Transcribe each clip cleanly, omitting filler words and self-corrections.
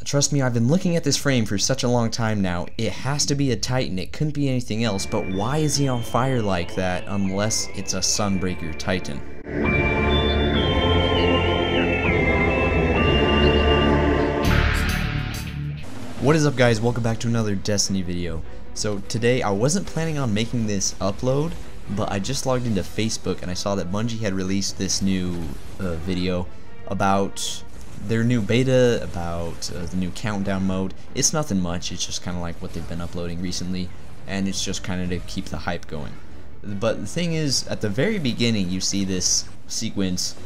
Trust me, I've been looking at this frame for such a long time now. It has to be a Titan, it couldn't be anything else, but why is he on fire like that unless it's a Sunbreaker Titan? What is up guys, welcome back to another Destiny video. So today I wasn't planning on making this upload, but I just logged into Facebook and I saw that Bungie had released this new video about their new beta, about the new countdown mode. It's nothing much, it's just kind of like what they've been uploading recently, and it's just kind of to keep the hype going. But the thing is, at the very beginning you see this sequence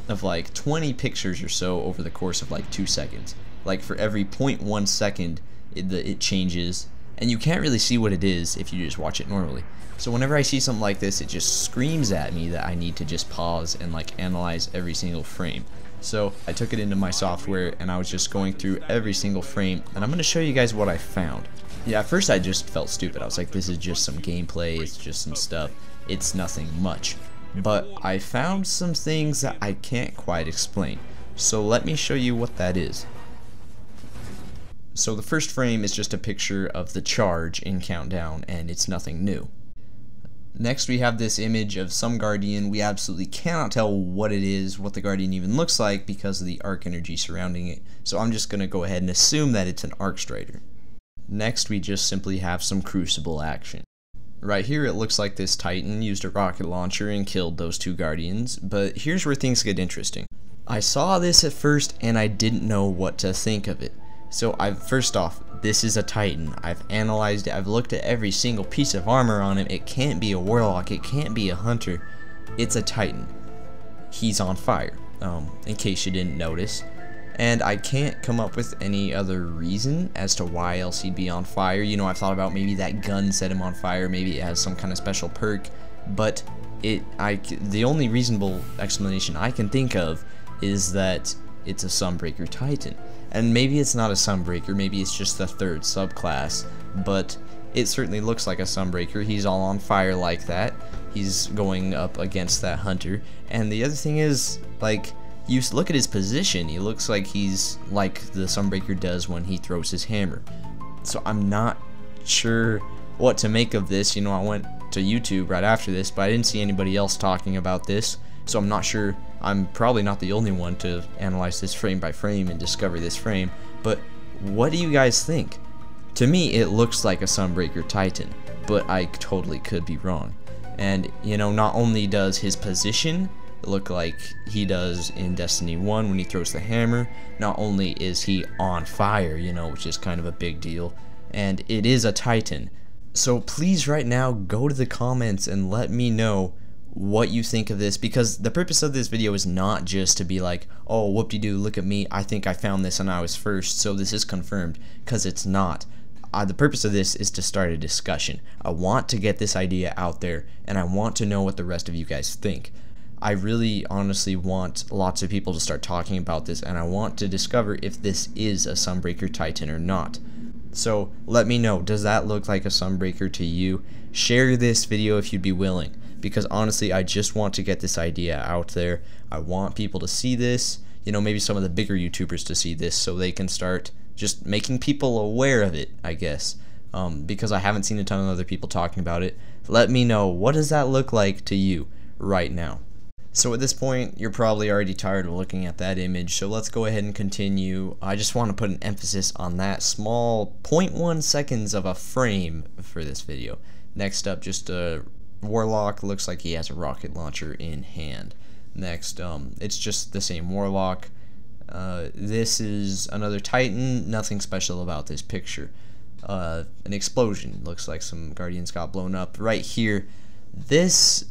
of like 20 pictures or so over the course of like 2 seconds. Like for every 0.1 second it changes, and you can't really see what it is if you just watch it normally. So whenever I see something like this, it just screams at me that I need to just pause and like analyze every single frame. So I took it into my software and I was just going through every single frame, and I'm going to show you guys what I found. Yeah, at first I just felt stupid. I was like, this is just some gameplay, it's just some stuff, it's nothing much. But I found some things that I can't quite explain. So let me show you what that is. So the first frame is just a picture of the charge in Countdown, and it's nothing new. Next we have this image of some Guardian. We absolutely cannot tell what it is, what the Guardian even looks like because of the arc energy surrounding it. So I'm just going to go ahead and assume that it's an Arc Strider. Next we just simply have some Crucible action. Right here it looks like this Titan used a rocket launcher and killed those two Guardians, but here's where things get interesting. I saw this at first and I didn't know what to think of it. So first off, this is a Titan. I've analyzed it, I've looked at every single piece of armor on him. It can't be a Warlock, it can't be a Hunter. It's a Titan. He's on fire, in case you didn't notice. And I can't come up with any other reason as to why else he'd be on fire. You know, I've thought about maybe that gun set him on fire, maybe it has some kind of special perk, but the only reasonable explanation I can think of is that it's a Sunbreaker Titan. And maybe it's not a Sunbreaker, maybe it's just the third subclass, but it certainly looks like a Sunbreaker. He's all on fire like that. He's going up against that Hunter. And the other thing is, like, you look at his position, he looks like he's like the Sunbreaker does when he throws his hammer. So I'm not sure what to make of this. You know, I went to YouTube right after this, but I didn't see anybody else talking about this. So I'm not sure, I'm probably not the only one to analyze this frame by frame and discover this frame, but what do you guys think? To me it looks like a Sunbreaker Titan, but I totally could be wrong. And you know, not only does his position look like he does in Destiny 1 when he throws the hammer, not only is he on fire, you know, which is kind of a big deal, and it is a Titan. So please right now go to the comments and let me know what you think of this, because the purpose of this video is not just to be like, oh whoop-de-doo, look at me, I think I found this and I was first, so this is confirmed, because it's not. The purpose of this is to start a discussion. I want to get this idea out there, and I want to know what the rest of you guys think. I really honestly want lots of people to start talking about this, and I want to discover if this is a Sunbreaker Titan or not. So let me know, does that look like a Sunbreaker to you? Share this video if you'd be willing, because honestly I just want to get this idea out there. I want people to see this, you know, maybe some of the bigger YouTubers to see this so they can start just making people aware of it, I guess, because I haven't seen a ton of other people talking about it. Let me know, what does that look like to you right now? So at this point you're probably already tired of looking at that image, so let's go ahead and continue. I just want to put an emphasis on that small 0.1 seconds of a frame for this video. Next up, just a Warlock. Looks like he has a rocket launcher in hand. Next, it's just the same Warlock. This is another Titan. Nothing special about this picture. An explosion. Looks like some Guardians got blown up. Right here, this,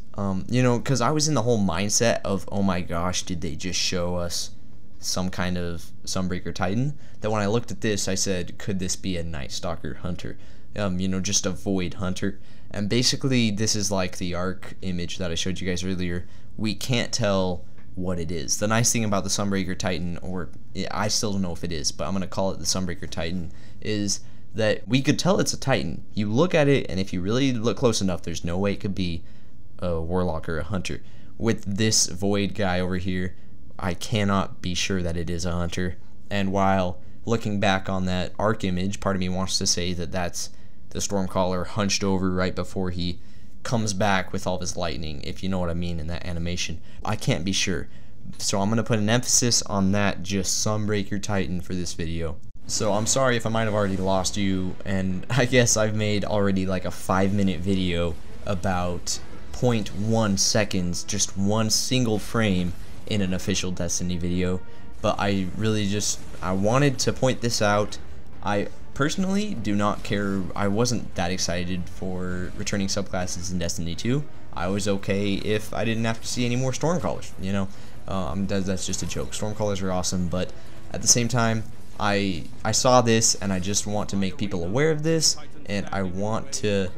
you know, because I was in the whole mindset of, oh my gosh, did they just show us some kind of Sunbreaker Titan? That when I looked at this, I said, could this be a Night Stalker Hunter? You know, just a Void Hunter. And basically this is like the arc image that I showed you guys earlier. We can't tell what it is. The nice thing about the Sunbreaker Titan, or I still don't know if it is, but I'm going to call it the Sunbreaker Titan, is that we could tell it's a Titan. You look at it, and if you really look close enough, there's no way it could be a Warlock or a Hunter. With this Void guy over here, I cannot be sure that it is a Hunter. And while looking back on that arc image, part of me wants to say that that's the Stormcaller hunched over right before he comes back with all of his lightning, if you know what I mean, in that animation. I can't be sure, so I'm going to put an emphasis on that just Sunbreaker Titan for this video. So I'm sorry if I might have already lost you, and I guess I've made already like a 5-minute video about 0.1 seconds, just one single frame in an official Destiny video. But I wanted to point this out. I personally do not care. I wasn't that excited for returning subclasses in Destiny 2. I was okay if I didn't have to see any more Stormcallers, you know. That's just a joke. Stormcallers are awesome, but at the same time, I saw this and I just want to make people aware of this, and I want to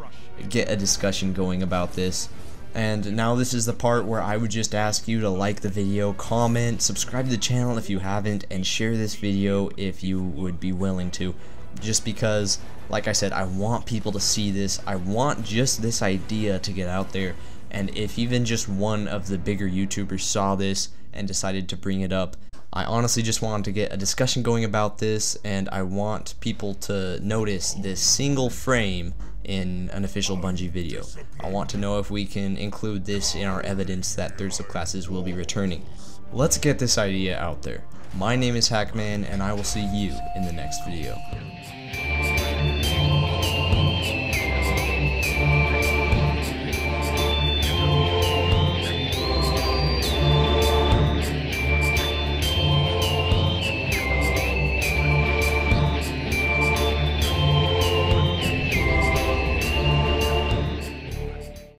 get a discussion going about this. And now this is the part where I would just ask you to like the video, comment, subscribe to the channel if you haven't, and share this video if you would be willing to. Just because, like I said, I want people to see this. I want just this idea to get out there. And if even just one of the bigger YouTubers saw this and decided to bring it up, I honestly just want to get a discussion going about this, and I want people to notice this single frame in an official Bungie video. I want to know if we can include this in our evidence that third subclasses will be returning. Let's get this idea out there. My name is Hackman, and I will see you in the next video.